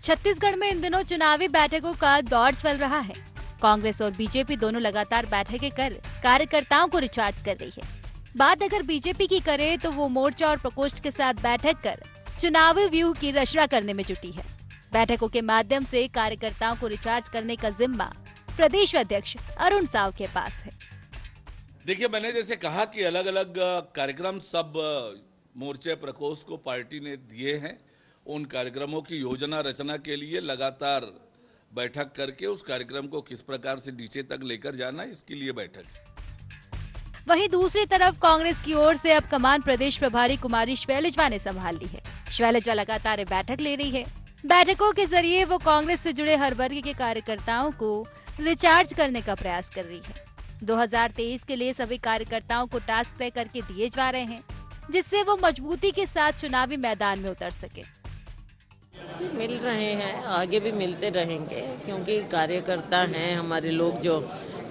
छत्तीसगढ़ में इन दिनों चुनावी बैठकों का दौर चल रहा है। कांग्रेस और बीजेपी दोनों लगातार बैठकें कर कार्यकर्ताओं को रिचार्ज कर रही है। बात अगर बीजेपी की करे तो वो मोर्चा और प्रकोष्ठ के साथ बैठक कर चुनावी व्यू की रचना करने में जुटी है। बैठकों के माध्यम से कार्यकर्ताओं को रिचार्ज करने का जिम्मा प्रदेश अध्यक्ष अरुण साव के पास है। देखिए, मैंने जैसे कहा कि अलग अलग कार्यक्रम सब मोर्चे प्रकोष्ठ को पार्टी ने दिए हैं। उन कार्यक्रमों की योजना रचना के लिए लगातार बैठक करके उस कार्यक्रम को किस प्रकार से नीचे तक लेकर जाना, इसके लिए बैठक है। वहीं दूसरी तरफ कांग्रेस की ओर से अब कमान प्रदेश प्रभारी कुमारी शैलजा ने संभाल ली है। शैलजा लगातार बैठक ले रही है। बैठकों के जरिए वो कांग्रेस से जुड़े हर वर्ग के कार्यकर्ताओं को रिचार्ज करने का प्रयास कर रही है। 2023 के लिए सभी कार्यकर्ताओं को टास्क तय करके दिए जा रहे हैं, जिससे वो मजबूती के साथ चुनावी मैदान में उतर सके। मिल रहे हैं, आगे भी मिलते रहेंगे, क्योंकि कार्यकर्ता हैं हमारे लोग जो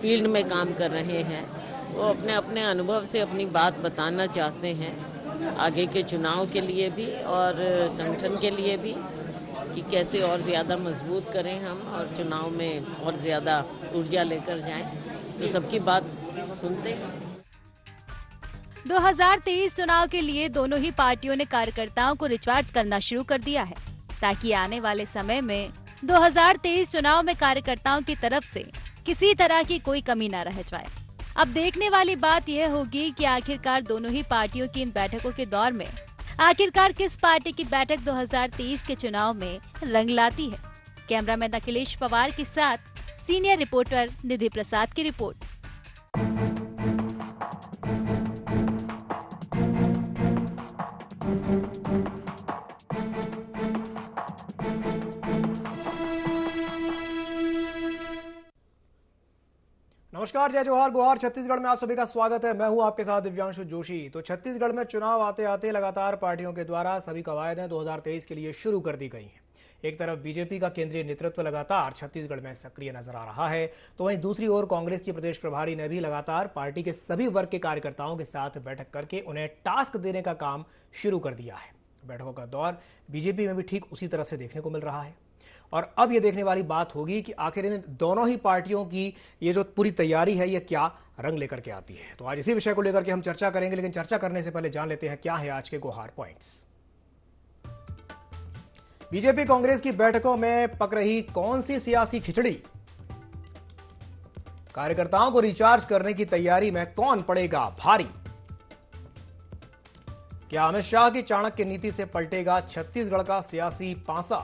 फील्ड में काम कर रहे हैं, वो अपने अपने अनुभव से अपनी बात बताना चाहते हैं आगे के चुनाव के लिए भी और संगठन के लिए भी, कि कैसे और ज़्यादा मजबूत करें हम और चुनाव में और ज़्यादा ऊर्जा लेकर जाएं। तो सबकी बात सुनते हैं। 2023 चुनाव के लिए दोनों ही पार्टियों ने कार्यकर्ताओं को रिचार्ज करना शुरू कर दिया है, ताकि आने वाले समय में 2023 चुनाव में कार्यकर्ताओं की तरफ से किसी तरह की कोई कमी न रह जाए। अब देखने वाली बात यह होगी कि आखिरकार दोनों ही पार्टियों की इन बैठकों के दौर में आखिरकार किस पार्टी की बैठक 2023 के चुनाव में रंग लाती है। कैमरामैन अखिलेश पवार के साथ सीनियर रिपोर्टर निधि प्रसाद की रिपोर्ट। नमस्कार, जय जोहार, गुहार। छत्तीसगढ़ में आप सभी का स्वागत है। मैं हूं आपके साथ दिव्यांशु जोशी। तो छत्तीसगढ़ में चुनाव आते आते लगातार पार्टियों के द्वारा सभी कवायदें 2023 के लिए शुरू कर दी गई हैं। एक तरफ बीजेपी का केंद्रीय नेतृत्व लगातार छत्तीसगढ़ में सक्रिय नजर आ रहा है, तो वहीं दूसरी ओर कांग्रेस की प्रदेश प्रभारी ने भी लगातार पार्टी के सभी वर्ग के कार्यकर्ताओं के साथ बैठक करके उन्हें टास्क देने का काम शुरू कर दिया है। बैठकों का दौर बीजेपी में भी ठीक उसी तरह से देखने को मिल रहा है। और अब ये देखने वाली बात होगी कि आखिर इन दोनों ही पार्टियों की ये जो पूरी तैयारी है, ये क्या रंग लेकर के आती है। तो आज इसी विषय को लेकर के हम चर्चा करेंगे, लेकिन चर्चा करने से पहले जान लेते हैं क्या है आज के गुहार पॉइंट्स। बीजेपी कांग्रेस की बैठकों में पक रही कौन सी सियासी खिचड़ी? कार्यकर्ताओं को रिचार्ज करने की तैयारी में कौन पड़ेगा भारी? क्या अमित शाह की चाणक्य नीति से पलटेगा छत्तीसगढ़ का सियासी पांसा?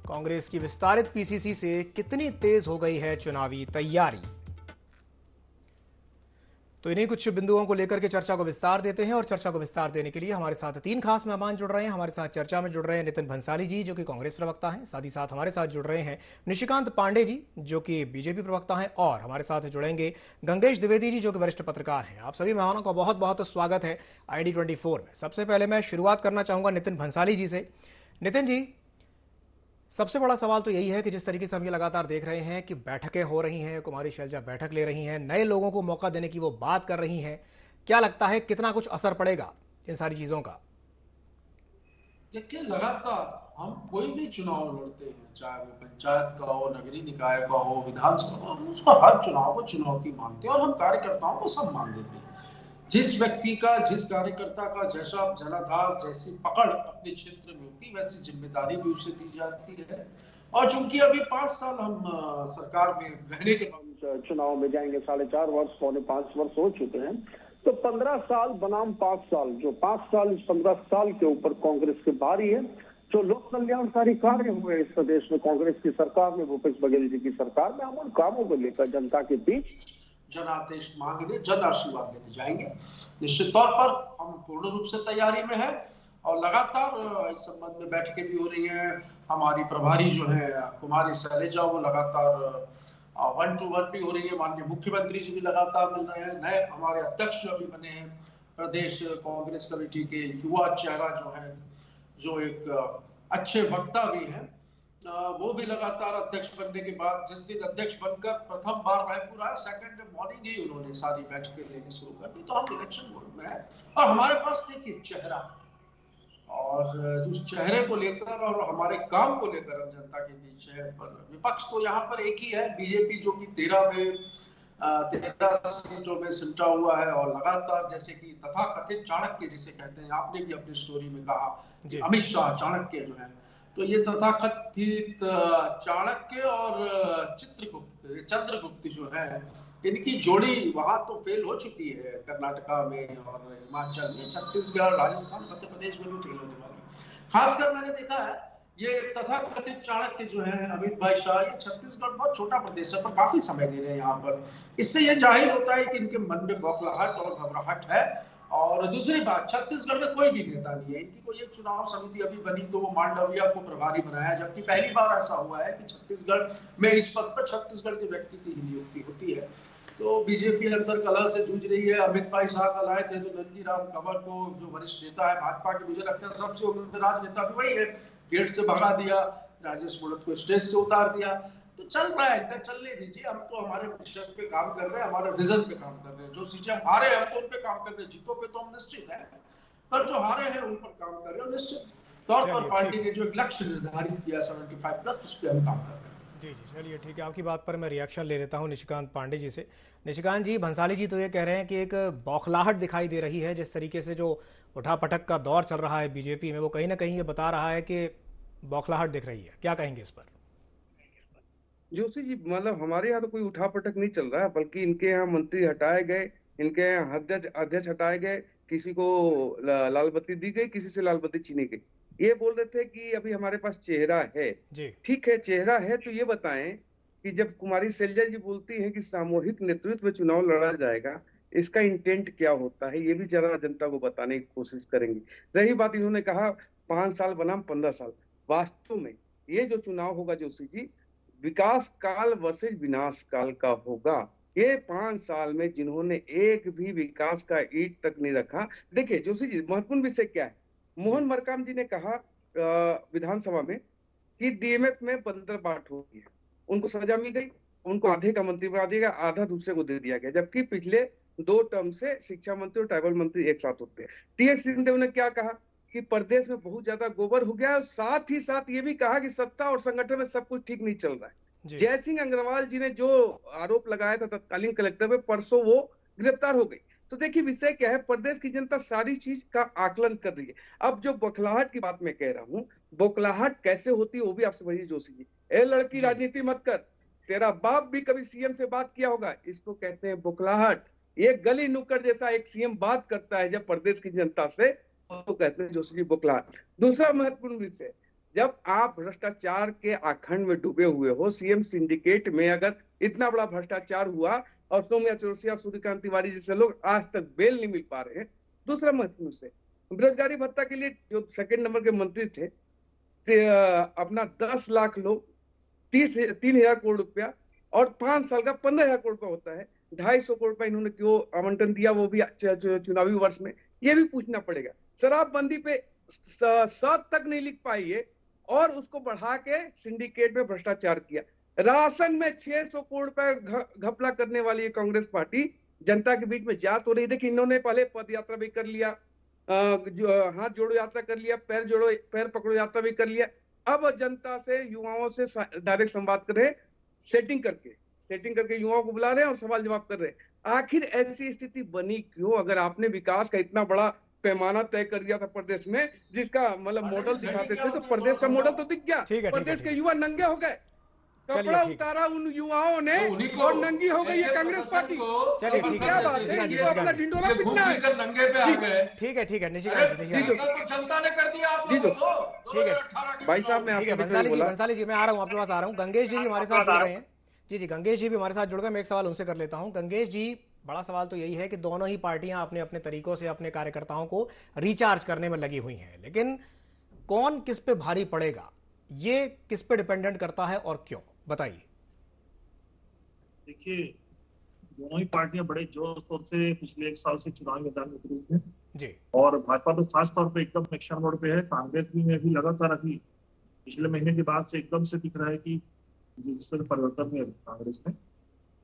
कांग्रेस की विस्तारित पीसीसी से कितनी तेज हो गई है चुनावी तैयारी? तो इन्हीं कुछ बिंदुओं को लेकर के चर्चा को विस्तार देते हैं। और चर्चा को विस्तार देने के लिए हमारे साथ तीन खास मेहमान जुड़ रहे हैं। हमारे साथ चर्चा में जुड़ रहे हैं नितिन भंसाली जी, जो कि कांग्रेस प्रवक्ता हैं। साथ ही साथ हमारे साथ जुड़ रहे हैं निशिकांत पांडे जी, जो कि बीजेपी प्रवक्ता हैं। और हमारे साथ जुड़ेंगे गंगेश द्विवेदी जी, जो कि वरिष्ठ पत्रकार हैं। आप सभी मेहमानों का बहुत बहुत स्वागत है ID24 में। सबसे पहले मैं शुरुआत करना चाहूंगा नितिन भंसाली जी से। नितिन जी, सबसे बड़ा सवाल तो यही है कि जिस तरीके से हम ये लगातार देख रहे हैं कि बैठकें हो रही हैं, कुमारी शैलजा बैठक ले रही हैं, नए लोगों को मौका देने की वो बात कर रही हैं, क्या लगता है कितना कुछ असर पड़ेगा इन सारी चीजों का? देखिए, लगातार हम कोई भी चुनाव लड़ते हैं, चाहे वो पंचायत का हो, नगरीय निकाय का हो, विधानसभा का, हम उसको हर चुनाव को चुनौती मानते हैं और हम कार्यकर्ताओं को सम्मान देते हैं। जिस व्यक्ति का, जिस कार्यकर्ता का जैसा जनाधार, जैसी पकड़ अपने क्षेत्र में होती, वैसी जिम्मेदारी भी उसे दी जाती है। और चूंकि अभी 5 साल हम सरकार में रहने के बाद चुनाव में जाएंगे, 4.5 वर्ष, 5 वर्ष हो चुके हैं, तो 15 साल बनाम 5 साल, जो 5 साल इस 15 साल के ऊपर कांग्रेस के भारी है। जो लोक कल्याणकारी कार्य हुए इस प्रदेश में कांग्रेस की सरकार में, भूपेश बघेल जी की सरकार में, हम उन कामों को लेकर जनता के बीच जन आदेश मांगने, जन आशीर्वाद देने जाएंगे। निश्चित तौर पर हम पूर्ण रूप से तैयारी में हैं और लगातार इस संबंध में बैठकें भी हो रही हैं। हमारी प्रभारी जो है कुमारी शैलजा, वो लगातार 1-to-1 भी हो रही है। माननीय मुख्यमंत्री जी भी लगातार मिल रहे हैं। नए हमारे अध्यक्ष जो अभी बने हैं प्रदेश कांग्रेस कमेटी के, युवा चेहरा जो है, जो एक अच्छे वक्ता भी हैं, वो भी लगातार अध्यक्ष बनने के बाद जिस दिन अध्यक्ष बनकर प्रथम बार रायपुर आया, सेकंड मॉर्निंग ही उन्होंने सारी बैठकें लेनी शुरू कर दी। तो हम इलेक्शन मोड में है और हमारे पास देखिए चेहरा और उस चेहरे को लेकर और हमारे काम को लेकर हम जनता के बीच है। पर विपक्ष तो यहाँ पर एक ही है, बीजेपी, जो कि 13 सीटों में सिमटा हुआ है और लगातार जैसे कि तथाकथित चाणक्य जिसे कहते हैं, आपने भी अपनी स्टोरी में कहा अमित शाह चाणक्य जो है, तो ये तथाकथित चाणक्य और चंद्रगुप्त जो है, इनकी जोड़ी वहां तो फेल हो चुकी है कर्नाटका में और हिमाचल में, छत्तीसगढ़, राजस्थान, मध्य प्रदेश में भी फेल होने वाली। खासकर मैंने देखा है ये तथाकथित चाणक्य जो है अमित भाई शाह, ये छत्तीसगढ़ बहुत छोटा प्रदेश है पर काफी समय दे रहे हैं यहाँ पर। इससे ये जाहिर होता है कि इनके मन में बौखलाहट और घबराहट है। और दूसरी बात, छत्तीसगढ़ में कोई भी नेता नहीं है, इनकी कोई एक चुनाव समिति अभी बनी तो वो मांडविया को प्रभारी बनाया, जबकि पहली बार ऐसा हुआ है कि छत्तीसगढ़ में इस पद पर छत्तीसगढ़ के व्यक्ति की नियुक्ति होती है। तो बीजेपी अंतर कलह से जूझ रही है। अमित भाई शाह कल आए थे तो नंदीराम कंवर को, जो वरिष्ठ नेता है भाजपा के, मुझे लगता है सबसे उम्मीदवार नेता भी वही है, गेट से भगा दिया, राजेश मूणत को स्टेज से उतार दिया। तो चल रहा है, इनका चलने दीजिए। हम तो हमारे मिशन पे काम कर रहे हैं, हमारे विजन पे काम कर रहे हैं। जो सीटें हम हारे हैं हम तो उन पे काम कर रहे हैं, जीतों पे तो हम निश्चित है, पर जो हारे हैं उन पर काम कर रहे हैं। निश्चित तौर पर पार्टी ने जो एक लक्ष्य निर्धारित किया 75+ उस पर हम काम कर रहे हैं। जी जी, चलिए ठीक है। आपकी बात पर मैं रिएक्शन ले लेता हूं निशिकांत पांडे जी से। निशिकांत जी, भंसाली जी तो ये कह रहे हैं कि एक बौखलाहट दिखाई दे रही है, जिस तरीके से जो उठापटक का दौर चल रहा है बीजेपी में, वो कहीं ना कहीं ये बता रहा है कि बौखलाहट दिख रही है। क्या कहेंगे इस पर? जोशी जी, मतलब हमारे यहाँ तो कोई उठापटक नहीं चल रहा है, बल्कि इनके यहाँ मंत्री हटाए गए, इनके यहाँ अध्यक्ष हटाए गए, किसी को लाल बत्ती दी गई, किसी से लाल बत्ती छीनी गई। ये बोल रहे थे कि अभी हमारे पास चेहरा है। ठीक है, चेहरा है तो ये बताएं कि जब कुमारी शैलजा जी बोलती हैं कि सामूहिक नेतृत्व में चुनाव लड़ा जाएगा, इसका इंटेंट क्या होता है, ये भी जरा जनता को बताने की कोशिश करेंगे। रही बात, इन्होंने कहा 5 साल बनाम 15 साल, वास्तव में ये जो चुनाव होगा जोशी जी, विकास काल वर्सेज विनाश काल का होगा। ये 5 साल में जिन्होंने एक भी विकास का ईंट तक नहीं रखा। देखिए जोशी जी, महत्वपूर्ण विषय क्या है, मोहन मरकाम जी ने कहा विधानसभा में कि डीएमएफ में बंदरबाट हो गई, उनको सजा मिल गई, उनको आधे का मंत्री बना दिया गया, आधा दूसरे को दे दिया गया, जबकि पिछले 2 टर्म से शिक्षा मंत्री और ट्राइबल मंत्री एक साथ होते हैं। टीएस सिंहदेव ने क्या कहा कि प्रदेश में बहुत ज्यादा गोबर हो गया है, और साथ ही साथ ये भी कहा कि सत्ता और संगठन में सब कुछ ठीक नहीं चल रहा है। जय सिंह अग्रवाल जी ने जो आरोप लगाया था तत्कालीन कलेक्टर पे, परसों वो गिरफ्तार हो गई। तो देखिए विषय क्या है, प्रदेश की जनता सारी चीज का आकलन कर रही है। अब जो बौखलाहट की बात मैं कह रहा हूँ, बौखलाहट कैसे होती है वो भी आप समझिए जोशी जी। ए लड़की राजनीति मत कर, तेरा बाप भी कभी सीएम से बात किया होगा, इसको कहते हैं बौखलाहट। ये गली नुक्कड़ जैसा एक सीएम बात करता है जब प्रदेश की जनता से, तो कहते हैं जोशी जी बौखलाहट। दूसरा महत्वपूर्ण विषय, जब आप भ्रष्टाचार के आखंड में डूबे हुए हो, सीएम सिंडिकेट में अगर इतना बड़ा भ्रष्टाचार हुआ और सौम्या चौरसिया, सूर्यकांत तिवारी जैसे लोग आज तक बेल नहीं मिल पा रहे हैं। दूसरा महत्वपूर्ण विषय, बेरोजगारी भत्ता के लिए जो सेकंड नंबर के मंत्री थे, अपना 10 लाख लोग, 3,000 करोड़ रुपया और 5 साल का 15,000 करोड़ रुपया होता है, 250 करोड़ रुपया इन्होंने क्यों आवंटन दिया, वो भी चुनावी वर्ष में, ये भी पूछना पड़ेगा। शराबबंदी पे 7 तक नहीं लिख पाई है और उसको बढ़ा के सिंडिकेट में भ्रष्टाचार किया। राशन में 600 करोड़ रुपए घपला करने वाली कांग्रेस पार्टी जनता के बीच में जा तो रही। देखिए इन्होंने पहले पद यात्रा भी कर लिया, हाथ जोड़ो यात्रा कर लिया, पैर पकड़ो यात्रा भी कर लिया। अब जनता से, युवाओं से डायरेक्ट संवाद कर रहे, सेटिंग करके युवाओं को बुला रहे हैं और सवाल जवाब कर रहे हैं। आखिर ऐसी स्थिति बनी क्यों? अगर आपने विकास का इतना बड़ा पैमाना तय कर दिया था प्रदेश में, जिसका मतलब मॉडल दिखाते थे, तो प्रदेश का मॉडल तो दिख गया। प्रदेश के युवा नंगे हो गए, कपड़ा उतारा उन युवाओं ने और नंगी हो गई है कांग्रेस पार्टी। चलिए ठीक है, क्या बात है, इनको अपना ढिंडोरा पिटना है। नंगे पे आ गए। ठीक है निशिकांत जी, जनता ने कर दिया आप लोगों को। ठीक है भाई साहब, मैं आपको बंसाली जी मैं आ रहा हूँ, आपके पास आ रहा हूँ। गंगेश जी भी हमारे साथ जुड़ रहे हैं। जी, गंगेश जी भी हमारे साथ जुड़ गए। मैं एक सवाल उनसे कर लेता हूँ। गंगेश जी, बड़ा सवाल तो यही है कि दोनों ही पार्टियां अपने अपने तरीकों से अपने कार्यकर्ताओं को रिचार्ज करने में लगी हुई हैं, लेकिन कौन किस पे भारी पड़ेगा, ये किस पे डिपेंडेंट करता है और क्यों, बताइए। देखिए, दोनों ही पार्टियां बड़े जोर शोर से पिछले 1 साल से चुनावी मैदान में उतरी हैं जी, और भाजपा तो खास तौर पे एकदम एक्शन मोड पे है। कांग्रेस भी में भी लगातार अभी पिछले महीने के बाद से एकदम से दिख रहा है कि जिस तरह परिवर्तन हुए कांग्रेस में।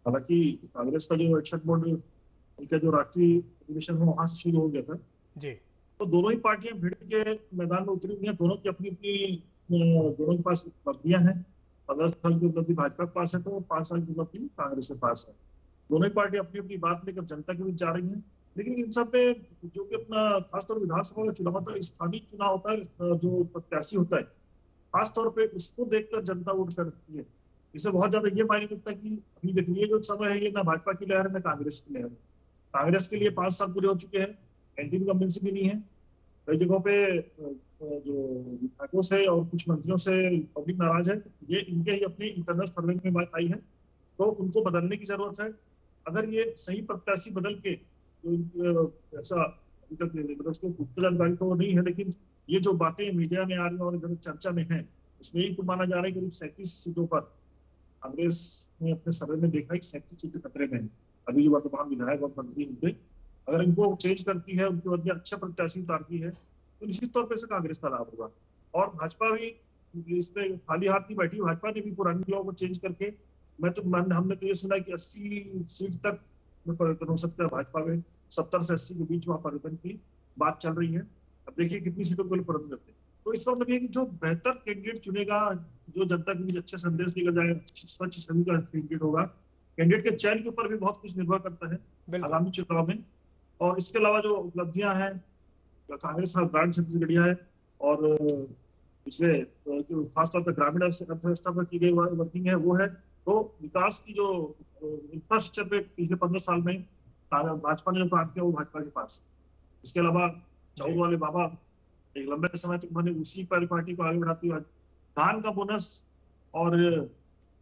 हालांकि कांग्रेस का जो इलेक्शन बोर्ड उनका जो राष्ट्रीय अधिवेशन है वहां से शुरू हो गया था जी। तो दोनों ही पार्टियां भिड़ के मैदान में उतरी हुई हैं। दोनों की अपनी अपनी दोनों के पास उपलब्धियां हैं। 15 साल की उपलब्धि भाजपा के पास है तो 5 साल की उपलब्धि कांग्रेस के पास है। दोनों ही पार्टी अपनी अपनी बात लेकर जनता के बीच जा रही हैं। लेकिन इन सब में जो कि अपना खासतौर विधानसभा का चुनाव होता है, स्थानीय चुनाव होता है, जो प्रत्याशी होता है खासतौर पे उसको देखकर जनता वोट करती है। इससे बहुत ज्यादा ये मायने रखता है कि अभी देखिए जो समय है ये ना भाजपा की लहर है ना कांग्रेस की लहर है। कांग्रेस के लिए 5 साल पूरे हो चुके हैं, एंटी इनकम्बेंसी भी नहीं है। कई जगहों पे जो विधायकों से और कुछ मंत्रियों से पब्लिक नाराज है। ये इनके ही अपने इंटरनल सर्वे में बात आई है तो उनको बदलने की जरूरत है। अगर ये सही प्रत्याशी बदल के ऐसा अभी तक मतलब उसको गुप्त जानकारी तो नहीं है, लेकिन ये जो बातें मीडिया में आ रही है और इधर चर्चा में है उसमें ही तो माना जा रहा है करीब 37 सीटों पर कांग्रेस ने अपने सर्वे में देखा है 37 सीटें खतरे में है। अभी जो वर्तमान विधायक और मंत्री होंगे अगर इनको चेंज करती है, उनके बदले अच्छा प्रत्याशी उतारती है तो निश्चित तौर पर से कांग्रेस का लाभ होगा। और भाजपा भी इसमें खाली हाथ नहीं बैठी। भाजपा ने भी पुराने लोगों को चेंज करके हमने तो ये सुना है कि 80 सीट तक परिवर्तन हो सकता है। भाजपा में 70 से 80 के बीच वहां परिवर्तन की बात चल रही है। अब देखिए कितनी सीटों को परिवर्तन करते हैं। तो इसका मतलब ये कि जो बेहतर कैंडिडेट चुनेगा, जो जनता के बीच अच्छे संदेश लेकर जाएगा, स्वच्छ छवि का कैंडिडेट होगा, कैंडिडेट के चयन के ऊपर भी बहुत कुछ निर्भर करता है आगामी चुनाव में। और इसके अलावा जो उपलब्धियां हैं कांग्रेस का ब्रांड छत्तीसगढ़िया है और पिछले खासतौर पर ग्रामीण अर्थव्यवस्था पर की गई वर्किंग है वो है। तो विकास की जो इंफ्रास्ट्रक्चर पे पिछले 15 साल में भाजपा ने जो काम किया वो भाजपा के पास है। इसके अलावा चौध वाले बाबा एक लंबे समय तक मैंने उसी पार्टी को आगे बढ़ाती हुई धान का बोनस और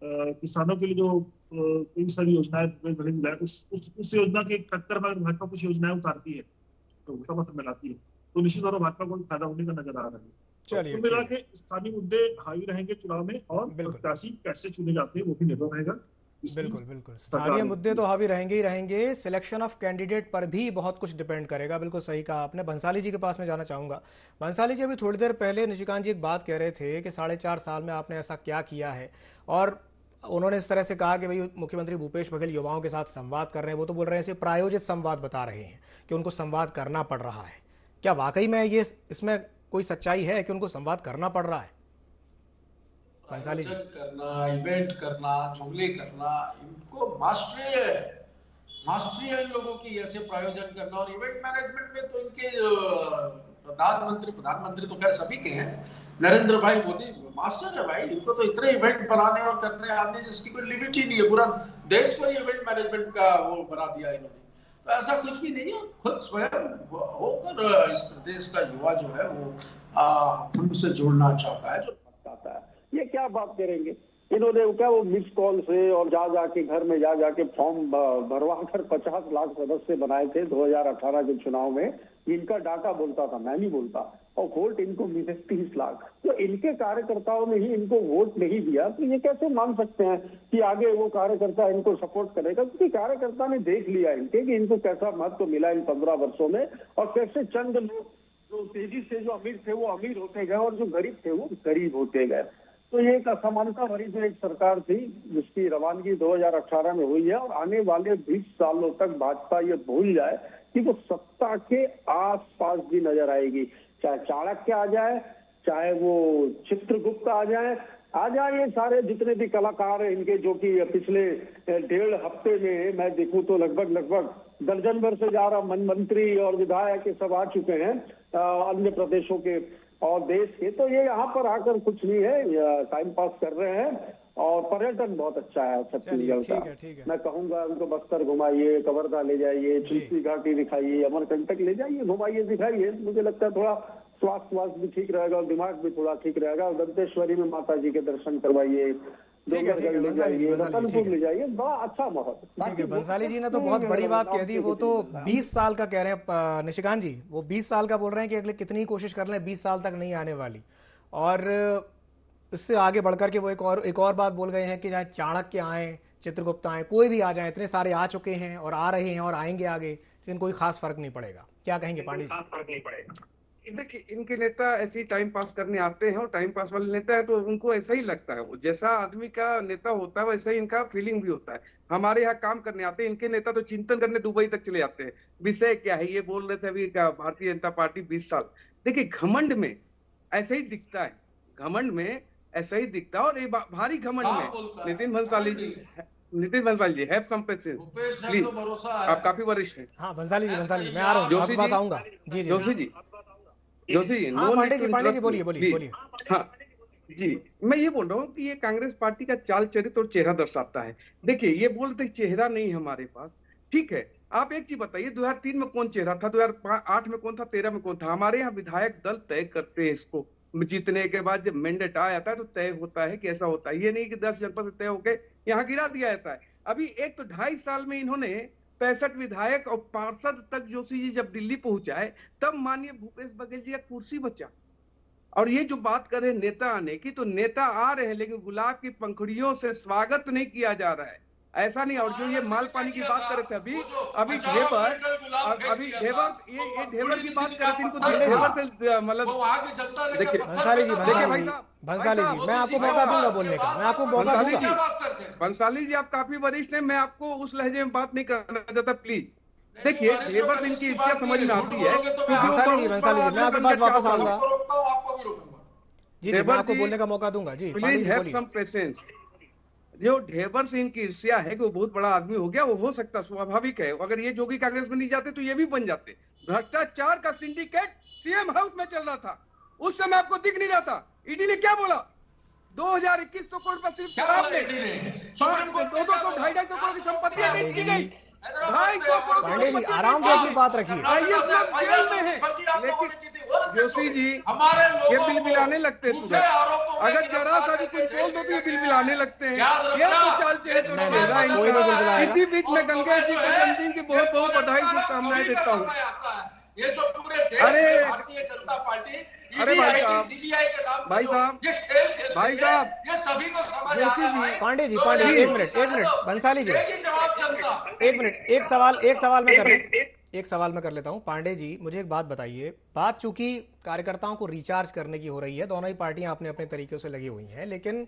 किसानों के लिए जो कई सारी योजनाएं उस योजना के टक्कर में अगर भाजपा कुछ योजनाएं उतारती है तो उसका मतलब मिलाती है तो निश्चित तौर पर भाजपा को फायदा होने का नजर आ रहा है। चलिए तो मिला के स्थानीय मुद्दे हावी रहेंगे चुनाव में और प्रत्याशी कैसे चुने जाते हैं वो भी निर्भर रहेगा। बिल्कुल बिल्कुल, स्थानीय मुद्दे तो हावी रहेंगे ही रहेंगे। सिलेक्शन ऑफ कैंडिडेट पर भी बहुत कुछ डिपेंड करेगा। बिल्कुल सही कहा आपने। बंसाली जी के पास में जाना चाहूंगा। बंसाली जी, अभी थोड़ी देर पहले निशिकांत जी एक बात कह रहे थे कि 4.5 साल में आपने ऐसा क्या किया है, और उन्होंने इस तरह से कहा कि भाई मुख्यमंत्री भूपेश बघेल युवाओं के साथ संवाद कर रहे हैं। वो तो बोल रहे हैं इसे प्रायोजित संवाद बता रहे हैं कि उनको संवाद करना पड़ रहा है। क्या वाकई में ये इसमें कोई सच्चाई है कि उनको संवाद करना पड़ रहा है? बंसाली जी, करना, इवेंट करना, जुगली करना, इनको मास्टरी है इन लोगों की। ऐसे प्रायोजन करना और इवेंट मैनेजमेंट में तो इनके प्रधानमंत्री तो खैर सभी के हैं, नरेंद्र भाई मोदी मास्टर है भाई। इनको तो इतने इवेंट बनाने और करने आने जिसकी कोई लिमिट ही नहीं है। पूरा देश को इवेंट मैनेजमेंट का वो बना दिया इन्होंने। तो ऐसा कुछ भी नहीं है। खुद स्वयं होकर इस प्रदेश का युवा जो है वो उनसे जुड़ना चाहता है, जो चाहता है। ये क्या बात करेंगे इन्होंने, क्या वो मिस कॉल से और जाके घर में जाके फॉर्म भरवा कर 50 लाख सदस्य बनाए थे 2018 के चुनाव में। इनका डाटा बोलता था, मैं नहीं बोलता। और वोट इनको मिले 30 लाख। तो इनके कार्यकर्ताओं ने ही इनको वोट नहीं दिया तो ये कैसे मान सकते हैं कि आगे वो कार्यकर्ता इनको सपोर्ट करेगा? क्योंकि कार्यकर्ता ने देख लिया इनके कि इनको कैसा महत्व मिला इन 15 वर्षों में, और कैसे चंद लोग जो तेजी से जो अमीर थे वो अमीर होते गए और जो गरीब थे वो गरीब होते गए। तो ये एक असमानता भरी जो एक सरकार थी जिसकी रवानगी 2018 में हुई है, और आने वाले 20 सालों तक भाजपा ये भूल जाए कि वो सत्ता के आसपास भी नजर आएगी। चाहे चाणक्य आ जाए, चाहे वो चित्रगुप्त आ जाए ये सारे जितने भी कलाकार हैं इनके, जो कि पिछले 1.5 हफ्ते में मैं देखूं तो लगभग दर्जन भर से ज्यादा मंत्री और विधायक ये सब आ चुके हैं अन्य प्रदेशों के और देश के। तो ये यहाँ पर आकर कुछ नहीं है, टाइम पास कर रहे हैं। और पर्यटन बहुत अच्छा है छत्तीसगढ़ का। मैं कहूंगा उनको बस्तर घुमाइए, कवर्धा ले जाइए, चिल्पी घाटी दिखाइए, अमरकंटक ले जाइए, घुमाइए, दिखाइए। मुझे लगता है थोड़ा स्वास्थ्य भी ठीक रहेगा और दिमाग भी थोड़ा ठीक रहेगा। दंतेश्वरी में माता जी के दर्शन करवाइए, डोंगरगढ़ ले जाइए, रतनपुर ले जाइए, बड़ा अच्छा माहौल। ठीक है, बंसाली जी ने तो बहुत बड़ी बात कह दी। वो तो 20 साल का कह रहे हैं निशिकांत जी, वो 20 साल का बोल रहे हैं कि अगले कितनी कोशिश कर लें 20 साल तक नहीं आने वाली। और इससे आगे बढ़कर के वो एक और बात बोल गए हैं कि चाहे चाणक्य आए, चित्रगुप्त आए, कोई भी आ जाए, इतने सारे आ चुके हैं और आ रहे हैं और आएंगे आगे, तो इनको कोई खास फर्क नहीं पड़ेगा। क्या कहेंगे पांडे जी? देखिए, इनके नेता ऐसे ही टाइम पास करने आते हैं, और टाइम पास वाले नेता है तो उनको ऐसा ही लगता है। वो जैसा आदमी का नेता होता है वैसा ही इनका फीलिंग भी होता है। हमारे यहाँ काम करने आते हैं, इनके नेता तो चिंतन करने दुबई तक चले जाते हैं। विषय क्या है ये बोल रहे थे अभी, भारतीय जनता पार्टी 20 साल। देखिए, घमंड में ऐसा ही दिखता है, घमंड में ऐसा ही दिखता है, और ये भारी घमंड में नितिन भंसाली जी हैव सम पेशेंस प्लीज, आप काफी वरिष्ठ हैं। हाँ भंसाली जी मैं आ रहा हूँ, आपके पास आऊंगा। जी जोशी जी, हाँ पांडे जी बोलिए। हाँ जी, मैं ये बोल रहा हूँ कि ये कांग्रेस पार्टी का चाल चरित्र और चेहरा दर्शाता है। देखिए, ये बोलते चेहरा नहीं हमारे पास, ठीक है। आप एक चीज बताइए, 2003 में कौन चेहरा था, 2008 में कौन था, 13 में कौन था? हमारे यहाँ विधायक दल तय करते हैं इसको। जीतने के बाद जब मैंडेट आ जाता है तो तय होता है कि ऐसा होता है। ये नहीं कि 10 जनपद तय होके यहाँ गिरा दिया जाता है। अभी एक तो 2.5 साल में इन्होंने 65 विधायक और पार्षद तक जोशी जी जब दिल्ली पहुंचाए, तब माननीय भूपेश बघेल जी का कुर्सी बचा। और ये जो बात कर रहे हैं नेता आने की, तो नेता आ रहे हैं लेकिन गुलाब की पंखुड़ियों से स्वागत नहीं किया जा रहा है, ऐसा नहीं। और जो ये माल पानी की बात कर रहे थे अभी ढेबर ये ढेबर की बात कर रहे थे, इनको ढेबर से मतलब देखिए भंसाली जी मैं आपको मौका दूंगा बोलने का, मैं आपको मौका दूंगा। भंसाली जी, आप काफी वरिष्ठ हैं, मैं आपको उस लहजे में बात नहीं करना चाहता, प्लीज। देखिए, ढेबर से इनकी ईर्ष्या समझ में आती है, क्योंकि मैं आपके पास वापस आऊंगा जी, मैं आपको बोलने का मौका दूंगा जी। Please have some patience. जो ढेबर से इनकी ईर्ष्या है कि वो बहुत बड़ा आदमी हो गया, वो हो सकता स्वाभाविक है। अगर ये जोगी कांग्रेस में नहीं जाते तो ये भी बन जाते। भ्रष्टाचार का सिंडिकेट सीएम हाउस में चल रहा था, उस समय आपको दिख नहीं रहा था। ईडी ने क्या बोला? 2100 करोड़ पर सिर्फ शराब में 200-250 करोड़ की संपत्तियां बेच की गई। 250 करोड़ आराम से अपनी बात रखिए। जेल में है, लेकिन जोशी जी ये बिलबिलाने लगते हैं। अगर जरा सा भी कुछ बोल दो तो ये बिलबिलाने लगते हैं। ये तो चाल चेहरा इनका। इसी बीच में गंगेश जी को जन्मदिन की बहुत बहुत बधाई शुभकामनाएं देता हूँ। ये जो पूरे देश में भारतीय जनता पार्टी, अरे भाई साहब ये सभी को समझ आ जोशी रहा है। जी पांडे जी एक मिनट भंसाली जी एक मिनट, एक सवाल मैं कर लेता हूं। पांडे जी, मुझे एक बात बताइए। बात चूंकि कार्यकर्ताओं को रिचार्ज करने की हो रही है, दोनों ही पार्टियां अपने अपने तरीकों से लगी हुई हैं, लेकिन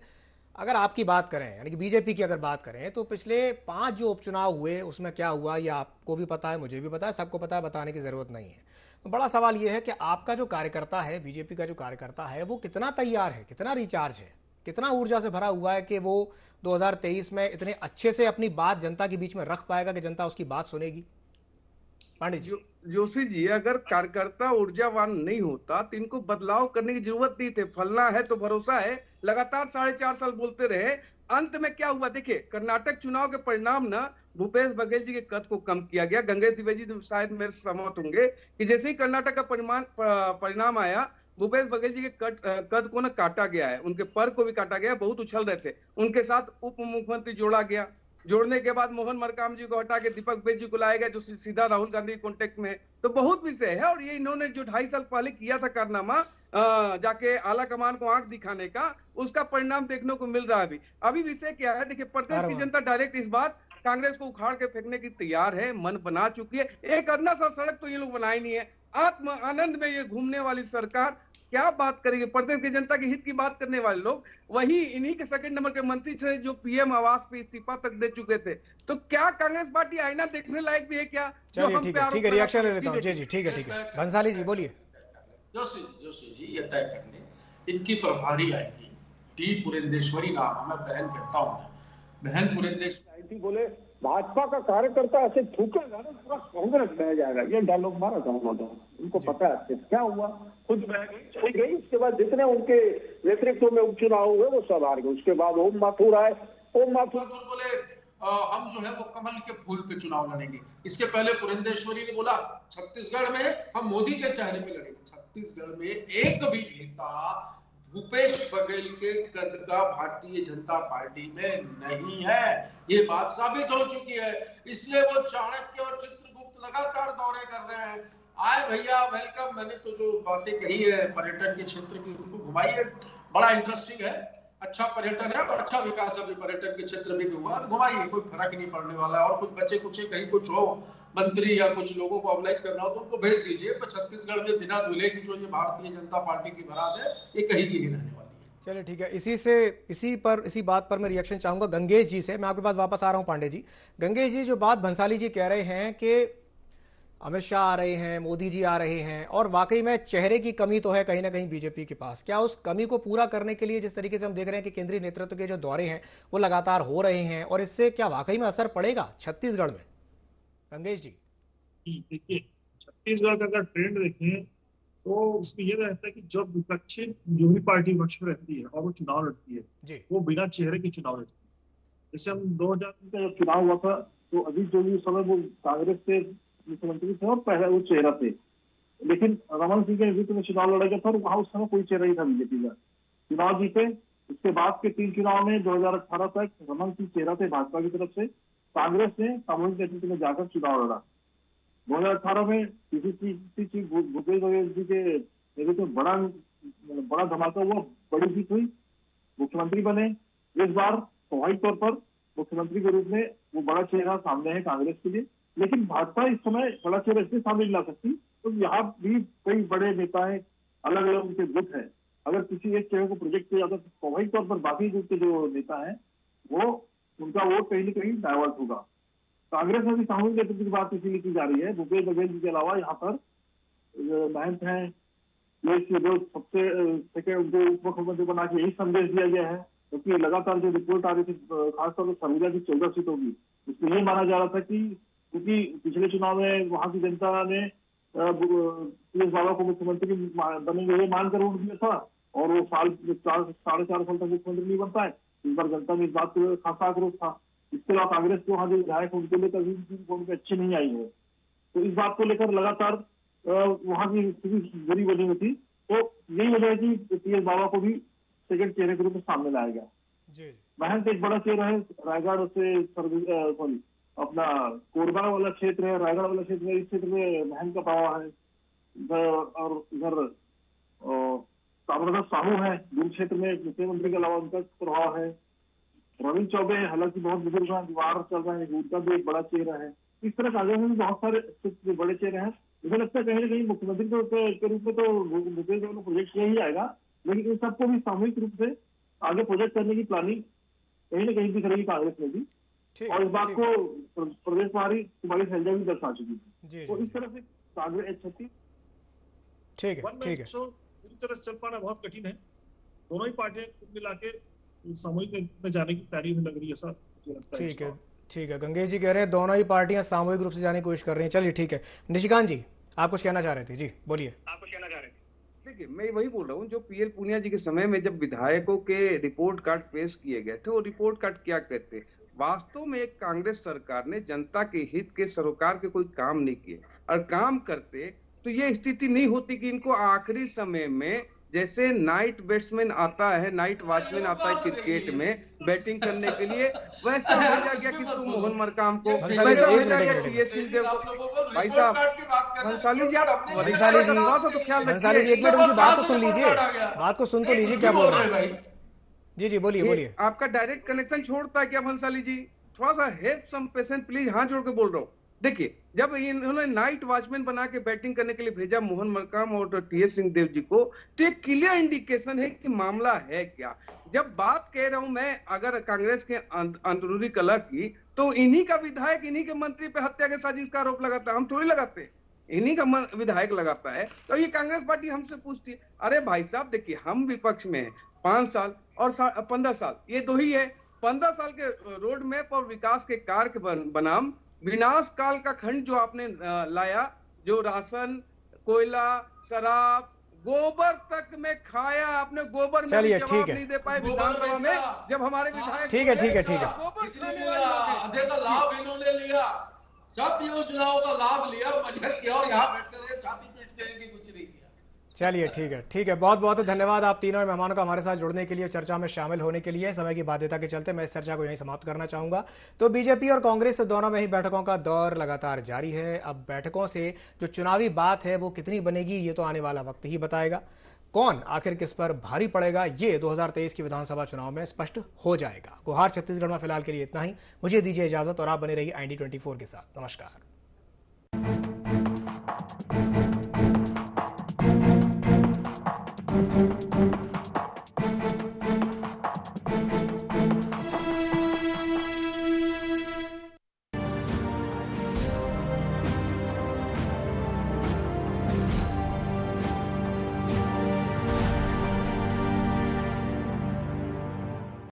अगर आपकी बात करें, यानी कि बीजेपी की अगर बात करें, तो पिछले 5 जो उपचुनाव हुए उसमें क्या हुआ ये आपको भी पता है, मुझे भी पता है, सबको पता है, बताने की जरूरत नहीं है। तो बड़ा सवाल ये है कि आपका जो कार्यकर्ता है, बीजेपी का जो कार्यकर्ता है, वो कितना तैयार है, कितना रिचार्ज है, कितना ऊर्जा से भरा हुआ है कि वो 2023 में इतने अच्छे से अपनी बात जनता के बीच में रख पाएगा कि जनता उसकी बात सुनेगी? पांडे जी। जोशी जी, अगर कार्यकर्ता ऊर्जावान नहीं होता तो इनको बदलाव करने की जरूरत नहीं थी। फलना है तो भरोसा है, लगातार 4.5 साल बोलते रहे। अंत में क्या हुआ देखिए, कर्नाटक चुनाव के परिणाम ना भूपेश बघेल जी के कद को कम किया गया। गंगेश द्विवेदी जी शायद मेरे सहमत होंगे कि जैसे ही कर्नाटक का परिणाम आया, भूपेश बघेल जी के कद को ना काटा गया है, उनके पर को भी काटा गया। बहुत उछल रहे थे, उनके साथ उप मुख्यमंत्री जोड़ा गया। जोड़ने के बाद मोहन मरकाम जी को हटा के दीपक बेज जी को लाया गया, जो सीधा राहुल गांधी कॉन्टेक्ट में है। तो बहुत विषय है, और ये इन्होंने जो 2.5 साल पहले किया था कारनामा, जाके आला कमान को आंख दिखाने का, उसका परिणाम देखने को मिल रहा है। अभी विषय क्या है देखिए, प्रदेश की जनता डायरेक्ट इस बार कांग्रेस को उखाड़ के फेंकने की तैयार है, मन बना चुकी है। एक अन्ना सा सड़क तो ये लोग बनाए नहीं है। आत्म आनंद में ये घूमने वाली सरकार क्या बात करेगी? प्रदेश की जनता के हित की बात करने वाले लोग वही इन्हीं के सेकंड नंबर के मंत्री थे जो पीएम आवास पे इस्तीफा तक दे चुके थे। तो क्या कांग्रेस पार्टी आईना देखने लायक भी है क्या? चलिए ठीक है, रिएक्शन ले लेता हूं। जी ठीक है। भंसाली जी बोलिए। जोशी जी ये तय करने इनकी प्रभारी आई थी, टी पुरेंदेश्वरी नाम, मैं बहन कहता हूँ, बहन पुरेंदेश्वरी आई थी। बोले भाजपा का कार्यकर्ता ऐसे थूकेगा ना पूरा कांग्रेस बह जाएगा, ये डायलॉग मारा था उन्होंने। उनको पता है क्या हुआ, खुद बह गई। उसके बाद जितने उनके नेतृत्व में उपचुनाव हुए वो सब हार गए। उसके बाद ओम माथुर आए। ओम माथुर बोले हम जो है वो कमल के फूल पे चुनाव लड़ेंगे। इसके पहले पुरेंदेश्वरी ने बोला छत्तीसगढ़ में हम मोदी के चेहरे पे लड़ेंगे। छत्तीसगढ़ में एक भी नेता भूपेश बघेल के कद का भारतीय जनता पार्टी में नहीं है, ये बात साबित हो चुकी है। इसलिए वो चाणक्य और चित्रगुप्त लगातार दौरे कर रहे हैं। आए भैया वेलकम। मैंने तो जो बातें कही है पर्यटन के क्षेत्र की, उनको घुमाई है, बड़ा इंटरेस्टिंग है। अच्छा पर्यटन है और अच्छा विकास अभी पर्यटन के क्षेत्र में भी हुआ। घुमाइए, कोई फर्क नहीं पड़ने वाला है। और कुछ बच्चे कुछ कहीं कुछ हो, मंत्री या कुछ लोगों को ऑर्गेनाइज करना हो तो उनको भेज दीजिए। पर छत्तीसगढ़ में बिना दूल्हे की जो ये भारतीय जनता पार्टी की बारात है, ये कहीं की नहीं रहने वाली है। चलिए ठीक है, इसी बात पर मैं रिएक्शन चाहूंगा गंगेश जी से। मैं आपके पास वापस आ रहा हूं पांडे जी। गंगेश जी, जो बात भंसाली जी कह रहे हैं कि अमित शाह आ रहे हैं, मोदी जी आ रहे हैं, और वाकई में चेहरे की कमी तो है कहीं ना कहीं बीजेपी के पास, क्या उस कमी को पूरा करने के लिए जिस तरीके से हम देख रहे हैं कि केंद्रीय नेतृत्व के जो दौरे हैं वो लगातार हो रहे हैं, और इससे क्या वाकई में असर पड़ेगा छत्तीसगढ़ में? गंगेश जी देखिए, छत्तीसगढ़ का अगर ट्रेंड देखें तो उसमें यह रहता है कि जब विपक्षी जो भी पार्टी विपक्ष में रहती है और वो चुनाव लड़ती है जी, वो बिना चेहरे के चुनाव लड़ती है। जैसे हम 2000 का जब चुनाव हुआ था तो अभी जो भी समय वो कांग्रेस के मुख्यमंत्री थे और पहले वो चेहरा थे, लेकिन रमन सिंह के नेतृत्व में चुनाव लड़ा गया था और वहां उस समय कोई चेहरा नहीं था बीजेपी का। चुनाव जीते, उसके बाद के 3 चुनाव में 2018 तक रमन सिंह चेहरा थे भाजपा की तरफ से। कांग्रेस ने सामूहिक नेतृत्व में जाकर चुनाव लड़ा। 2018 में किसी भूपेश बघेल जी के नेतृत्व में बड़ा धमाका हुआ, बड़ी जीत हुई, मुख्यमंत्री बने। इस बार स्वाभाविक तौर पर मुख्यमंत्री के रूप में वो बड़ा चेहरा सामने है कांग्रेस के लिए, लेकिन भाजपा इस समय बड़ा चेहरा इसलिए सामने नहीं ला सकती तो यहाँ भी कई बड़े नेता है, अलग अलग उनके गुट है। अगर किसी एक चेहरे को प्रोजेक्ट किया जाता तो स्वाभाविक तौर पर बाकी गुट के जो नेता है वो उनका वोट कहीं न कहीं डाइवर्ट होगा। कांग्रेस में भी सामूहिक नेतृत्व की बात इसीलिए की जा रही है। भूपेश बघेल जी के अलावा यहाँ पर महंत हैं, सबसे सेकेंड उनको उप मुख्यमंत्री बना के यही संदेश दिया गया है, क्योंकि लगातार जो रिपोर्ट आ रही थी खासतौर पर सरगुजा की 14 सीटों की, उसमें ये माना जा रहा था कि क्योंकि पिछले चुनाव में वहां की जनता ने PS बाबा को मुख्यमंत्री बनेंगे ये मानकर वोट दिया था और वो 4.5 साल तक मुख्यमंत्री नहीं बन पाए। इस बार जनता में इस बात को खासा आक्रोश था। इसके अलावा कांग्रेस के वहां जो विधायक उनके लेकर उनकी अच्छी नहीं आई है, तो इस बात को लेकर लगातार वहां की स्थिति बुरी बनी हुई थी। तो यही वजह है कि PS बाबा को भी सेकंड चेहरे के रूप में सामने लाया गया। महंत एक बड़ा चेहरा है, रायगढ़ से अपना कोरबा वाला क्षेत्र है, रायगढ़ वाला क्षेत्र है, इस क्षेत्र में महंत का प्रभाव है। और इधर ताम्रध्वज साहू है, दूर क्षेत्र में मुख्यमंत्री के अलावा उनका प्रभाव है। रविंद्र चौबे हालांकि बहुत बुजुर्ग हैं, दीवार चल रहे हैं, उनका भी एक बड़ा चेहरा है। इस तरह कांग्रेस में बहुत सारे बड़े चेहरे हैं। मुझे लगता है कहीं ना कहीं मुख्यमंत्री के रूप में तो भूपेश बघेल को प्रोजेक्ट किया ही आएगा, लेकिन इन सबको भी सामूहिक रूप से आगे प्रोजेक्ट करने की प्लानिंग कहीं ना कहीं दिख रही कांग्रेस में भी, और इस बात को प्रदेश कुमारी सैलजा भी दर्शा चुकी थी। तो इस तरह से कांग्रेस छत्तीस ठीक है पूरी तरह से चल पाना बहुत कठिन है। दोनों ही पार्टियां कुल मिला के सामूहिक में जाने की तैयारी में लग रही है सर। ठीक है गंगेश जी कह रहे हैं दोनों ही पार्टियां सामूहिक रूप से जाने की कोशिश कर रही हैं। चलिए ठीक है, निशिकांत जी आप कुछ कहना चाह रहे थे? जी बोलिए। आप कुछ कहना चाह रहे थे? देखिए, मैं वही बोल रहा हूँ, जो PL पूनिया जी के समय में जब विधायकों के रिपोर्ट कार्ड पेश किए गए थे, वो रिपोर्ट कार्ड क्या कहते, वास्तव में एक कांग्रेस सरकार ने जनता के हित के सरोकार के कोई काम नहीं किए, और काम करते तो ये स्थिति नहीं होती कि इनको आखिरी समय में जैसे नाइट बैट्समैन आता है, नाइट वॉचमैन आता है क्रिकेट में बैटिंग करने के लिए, वैसा भेजा गया किसको, मोहन मरकाम को, वैसा भेजा गया TS सिंहदेव को। भाई साहब भंसाली जी, आप तो ख्याल रखिए, एक मिनट उनकी बात तो सुन लीजिए, बात को सुन तो लीजिए क्या बोल रहे हैं। जी बोलिए। आपका डायरेक्ट कनेक्शन छोड़ता है क्या भंसाली जी? थोड़ा सा हेल्प सम पेशेंट प्लीज, हाथ जोड़ के बोल रहा हूँ। देखिए, जब इन्होंने नाइट वॉचमैन बना के बैटिंग करने के लिए भेजा मोहन मरकाम और TS सिंहदेव जी को, तो एक क्लियर इंडिकेशन है कि मामला है क्या। जब बात कह रहा हूं मैं अगर कांग्रेस के अंदरूनी कलह की, तो इन्हीं का विधायक इन्हीं के मंत्री पे हत्या के साजिश का आरोप लगाता है, हम थोड़ी लगाते, इन्हीं का विधायक लगाता है। तो ये कांग्रेस पार्टी हमसे पूछती है, अरे भाई साहब देखिए, हम विपक्ष में है 5 साल और 15 साल, ये 2 ही है। 15 साल के रोड मैप और विकास के कार्य बनाम विनाश काल का खंड जो आपने लाया, जो राशन, कोयला, शराब, गोबर तक में खाया आपने, गोबर में भी जवाब नहीं दे पाए विधानसभा में, जब हमारे विधायक। ठीक है गोबर खाने वाले लाभ इन्होंने लिया, सब योजनाओं का लाभ लिया, बजट किया और यहाँ बैठकर छाती पीटते हैं कि कुछ नहीं किया। चलिए ठीक है, बहुत बहुत धन्यवाद आप तीनों मेहमानों का हमारे साथ जुड़ने के लिए, चर्चा में शामिल होने के लिए। समय की बाध्यता के चलते मैं इस चर्चा को यहीं समाप्त करना चाहूंगा। तो बीजेपी और कांग्रेस दोनों में ही बैठकों का दौर लगातार जारी है। अब बैठकों से जो चुनावी बात है वो कितनी बनेगी ये तो आने वाला वक्त ही बताएगा। कौन आखिर किस पर भारी पड़ेगा, ये 2023 के विधानसभा चुनाव में स्पष्ट हो जाएगा। गुहार छत्तीसगढ़ में फिलहाल के लिए इतना ही। मुझे दीजिए इजाजत और आप बने रहिए IND24 के साथ। नमस्कार।